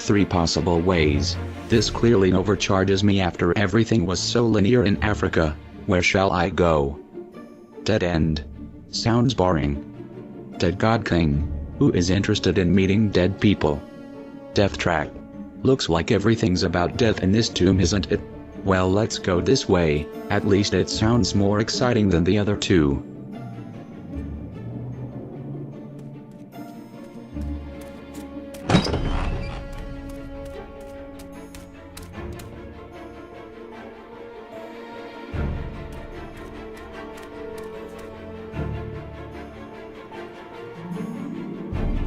3 possible ways. This clearly overcharges me after everything was so linear in Africa. Where shall I go? Dead end. Sounds boring. Dead God King. Who is interested in meeting dead people? Death trap. Looks like everything's about death in this tomb, isn't it? Well, let's go this way. At least it sounds more exciting than the other two.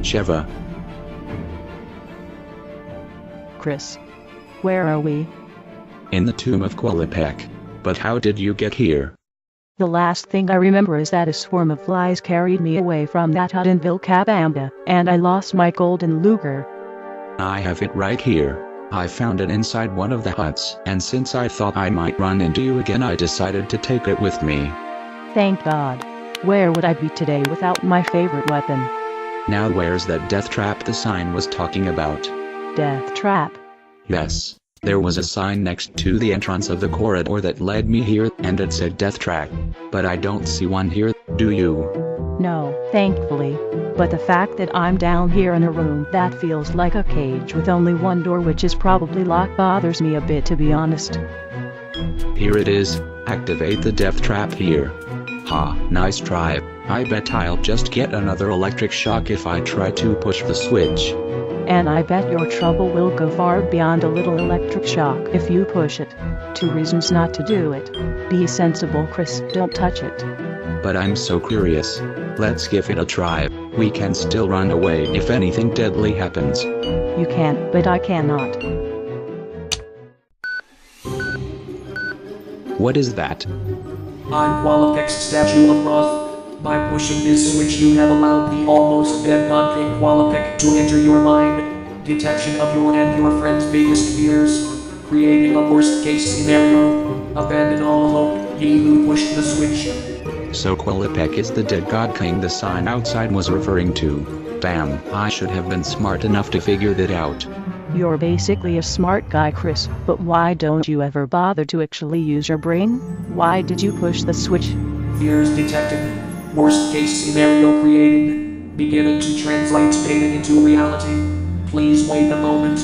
Sheva. Chris. Where are we? In the tomb of Qualopec. But how did you get here? The last thing I remember is that a swarm of flies carried me away from that hut in Vilcabamba, and I lost my golden Luger. I have it right here. I found it inside one of the huts, and since I thought I might run into you again, I decided to take it with me. Thank God. Where would I be today without my favorite weapon? Now where's that death trap the sign was talking about? Death trap? Yes. There was a sign next to the entrance of the corridor that led me here, and it said death trap. But I don't see one here, do you? No, thankfully. But the fact that I'm down here in a room that feels like a cage with only one door, which is probably locked, bothers me a bit, to be honest. Here it is. Activate the death trap here. Ha, nice try. I bet I'll just get another electric shock if I try to push the switch. And I bet your trouble will go far beyond a little electric shock if you push it. 2 reasons not to do it. Be sensible, Chris, don't touch it. But I'm so curious. Let's give it a try. We can still run away if anything deadly happens. You can, but I cannot. What is that? I'm Qualopec's statue of wrath. By pushing this switch, you have allowed the almost dead God King Qualopec to enter your mind. Detection of your and your friend's biggest fears. Creating a worst-case scenario. Abandon all hope, ye who pushed the switch. So Qualopec is the dead God King the sign outside was referring to. Bam, I should have been smart enough to figure that out. You're basically a smart guy, Chris, but why don't you ever bother to actually use your brain? Why did you push the switch? Fears detected. Worst case scenario created. Beginning to translate data into reality. Please wait a moment.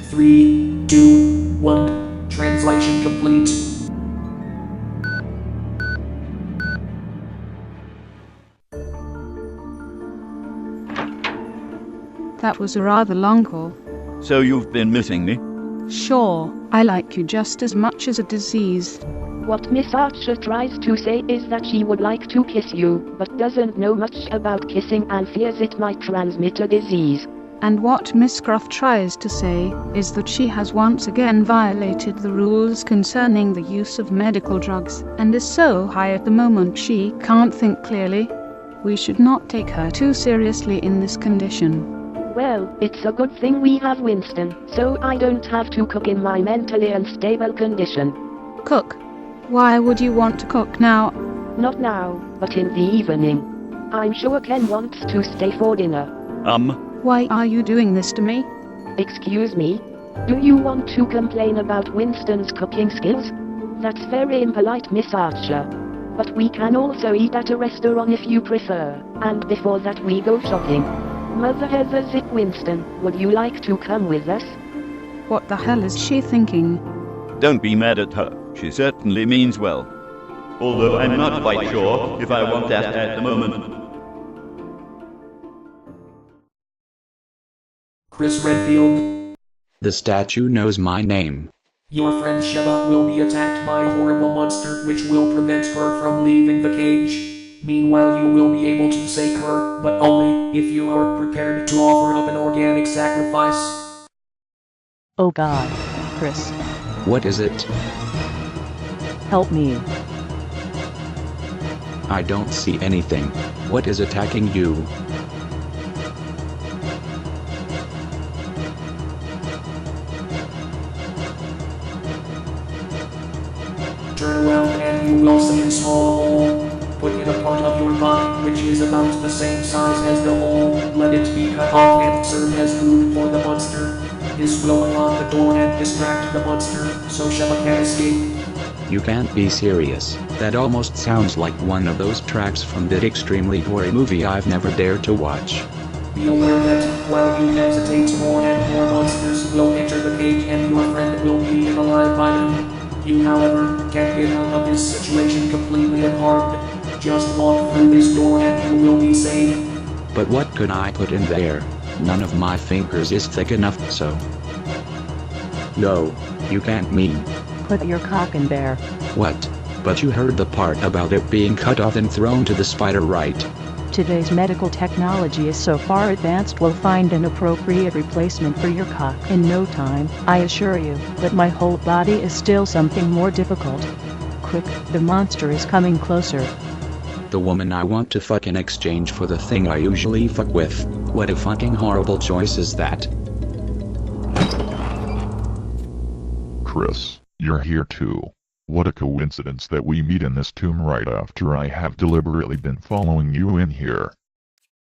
3, 2, 1. Translation complete. That was a rather long call. So you've been missing me? Sure, I like you just as much as a disease. What Miss Archer tries to say is that she would like to kiss you, but doesn't know much about kissing and fears it might transmit a disease. And what Miss Gruff tries to say is that she has once again violated the rules concerning the use of medical drugs, and is so high at the moment she can't think clearly. We should not take her too seriously in this condition. Well, it's a good thing we have Winston, so I don't have to cook in my mentally unstable condition. Cook? Why would you want to cook now? Not now, but in the evening. I'm sure Ken wants to stay for dinner. Why are you doing this to me? Excuse me? Do you want to complain about Winston's cooking skills? That's very impolite, Miss Archer. But we can also eat at a restaurant if you prefer, and before that we go shopping. Mother Heather Zip Winston, would you like to come with us? What the hell is she thinking? Don't be mad at her. She certainly means well. Although I'm not quite sure if I want that at the moment. Chris Redfield. The statue knows my name. Your friend Sheva will be attacked by a horrible monster which will prevent her from leaving the cage. Meanwhile, you will be able to save her, but only if you are prepared to offer up an organic sacrifice. Oh God, Chris. What is it? Help me. I don't see anything. What is attacking you? Turn around and you will see a small hole. Put in a part of your body which is about the same size as the hole. Let it be cut off and serve as food for the monster. This will unlock the door and distract the monster, so Shema can escape. You can't be serious. That almost sounds like one of those tracks from that extremely gory movie I've never dared to watch. Be aware that, while you hesitate, more and more monsters will enter the cage and your friend will be eaten alive by them. You, however, can't get out of this situation completely unharmed. Just walk through this door and you will be safe. But what could I put in there? None of my fingers is thick enough, so... No, you can't mean. Put your cock in there. What? But you heard the part about it being cut off and thrown to the spider, right? Today's medical technology is so far advanced we'll find an appropriate replacement for your cock in no time, I assure you, but my whole body is still something more difficult. Quick, the monster is coming closer. The woman I want to fuck in exchange for the thing I usually fuck with. What a fucking horrible choice is that? Chris, you're here too. What a coincidence that we meet in this tomb right after I have deliberately been following you in here.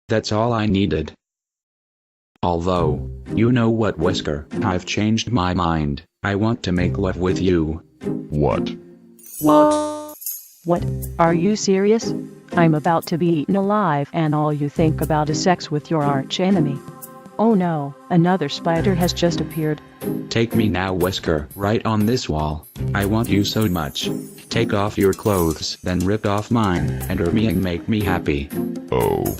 That's all I needed. Although, you know what, Whisker, I've changed my mind. I want to make love with you. What? What? What? Are you serious? I'm about to be eaten alive and all you think about is sex with your arch enemy. Oh no, another spider has just appeared. Take me now, Whisker, right on this wall. I want you so much. Take off your clothes, then rip off mine, enter me and make me happy. Oh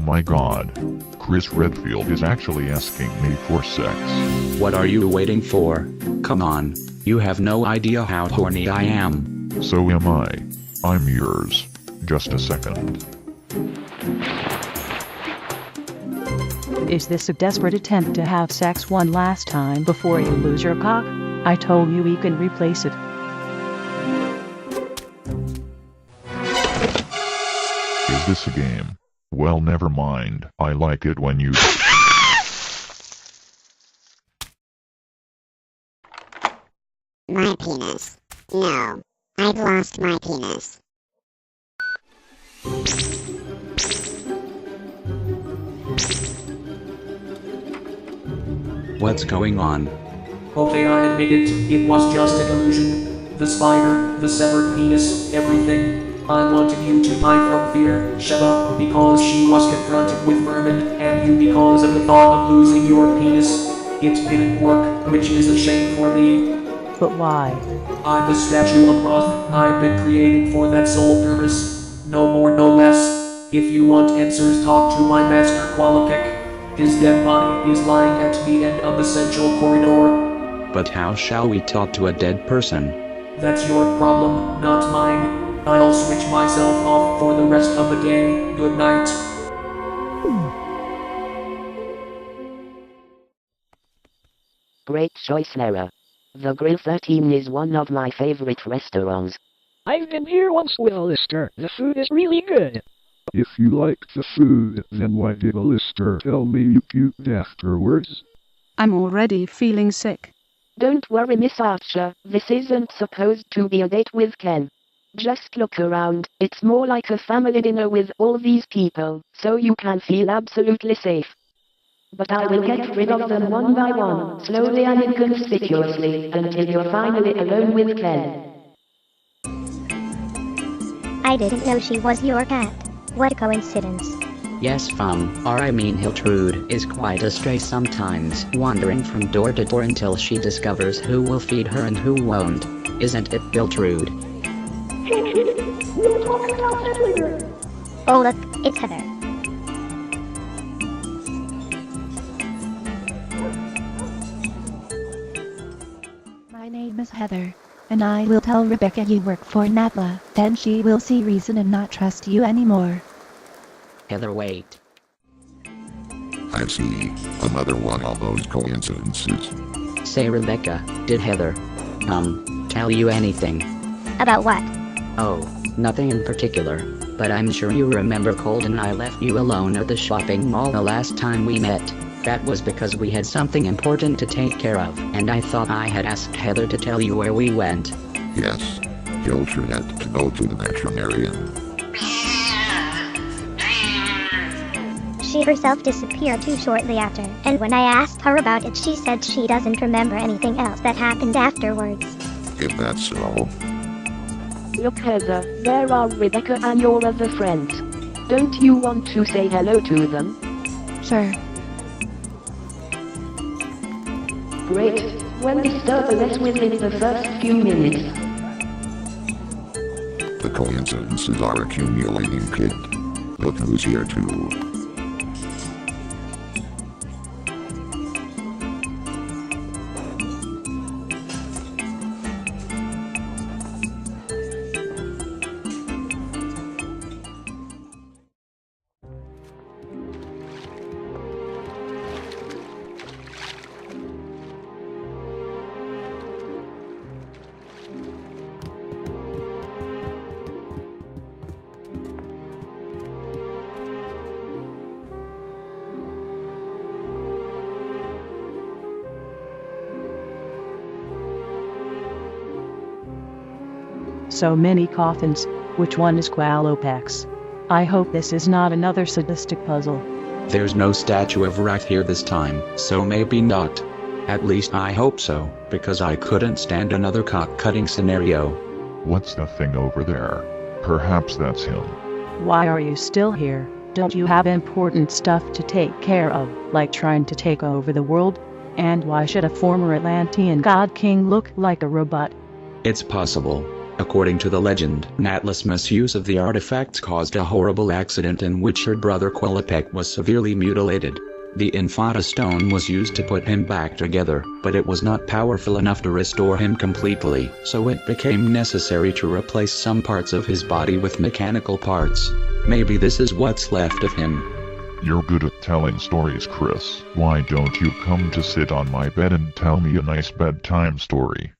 my god. Chris Redfield is actually asking me for sex. What are you waiting for? Come on, you have no idea how horny I am. So am I. I'm yours. Just a second. Is this a desperate attempt to have sex one last time before you lose your cock? I told you we can replace it. Is this a game? Well, never mind. I like it when you... My penis. No. I've lost my penis. What's going on? Okay, I admit it. It was just an illusion. The spider, the severed penis, everything. I wanted you to die from fear, Sheba, because she was confronted with vermin, and you because of the thought of losing your penis. It didn't work, which is a shame for me. But why? I'm the statue of Roth. I've been created for that sole purpose. No more, no less. If you want answers, talk to my master Qualopec. His dead body is lying at the end of the central corridor. But how shall we talk to a dead person? That's your problem, not mine. I'll switch myself off for the rest of the day. Good night. Great choice, Lara. The Grill 13 is one of my favorite restaurants. I've been here once with Alistair. The food is really good. If you like the food, then why did Alistair tell me you puked afterwards? I'm already feeling sick. Don't worry, Miss Archer. This isn't supposed to be a date with Ken. Just look around. It's more like a family dinner with all these people, so you can feel absolutely safe. But I will get rid of them one by one, slowly and inconspicuously, until you're finally alone with Ken. I didn't know she was your cat. What a coincidence. Yes, Hiltrude is quite a stray sometimes, wandering from door to door until she discovers who will feed her and who won't. Isn't it, Hiltrude? We'll talk about that later. Oh look, it's Heather. My name is Heather, and I will tell Rebecca you work for Napa, then she will see reason and not trust you anymore. Heather, wait. I see. Another one of those coincidences. Say, Rebecca, did Heather, tell you anything? About what? Oh, nothing in particular, but I'm sure you remember Cold and I left you alone at the shopping mall the last time we met. That was because we had something important to take care of, and I thought I had asked Heather to tell you where we went. Yes. Hiltrude had to go to the veterinarian. she herself disappeared too shortly after, and when I asked her about it she said she doesn't remember anything else that happened afterwards. If that's so. Look Heather, there are Rebecca and your other friends. Don't you want to say hello to them? Sure. Great. When we start the less within the first few minutes. The coincidences are accumulating, kid. Look who's here too. So many coffins. Which one is Qualopec's? I hope this is not another sadistic puzzle. There's no statue of Rat here this time, so maybe not. At least I hope so, because I couldn't stand another cock-cutting scenario. What's the thing over there? Perhaps that's him. Why are you still here? Don't you have important stuff to take care of, like trying to take over the world? And why should a former Atlantean god king look like a robot? It's possible. According to the legend, Natla's misuse of the artifacts caused a horrible accident in which her brother Qualopec was severely mutilated. The Infanta stone was used to put him back together, but it was not powerful enough to restore him completely, so it became necessary to replace some parts of his body with mechanical parts. Maybe this is what's left of him. You're good at telling stories, Chris. Why don't you come to sit on my bed and tell me a nice bedtime story?